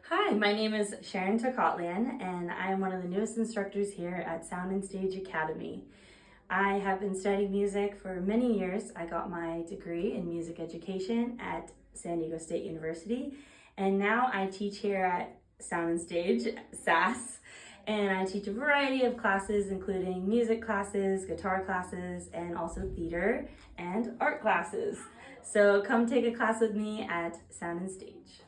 Hi, my name is Sharon and I am one of the newest instructors here at Sound and Stage Academy. I have been studying music for many years. I got my degree in music education at San Diego State University, and now I teach here at Sound and Stage, SAS, and I teach a variety of classes, including music classes, guitar classes, and also theater and art classes. So come take a class with me at Sound and Stage.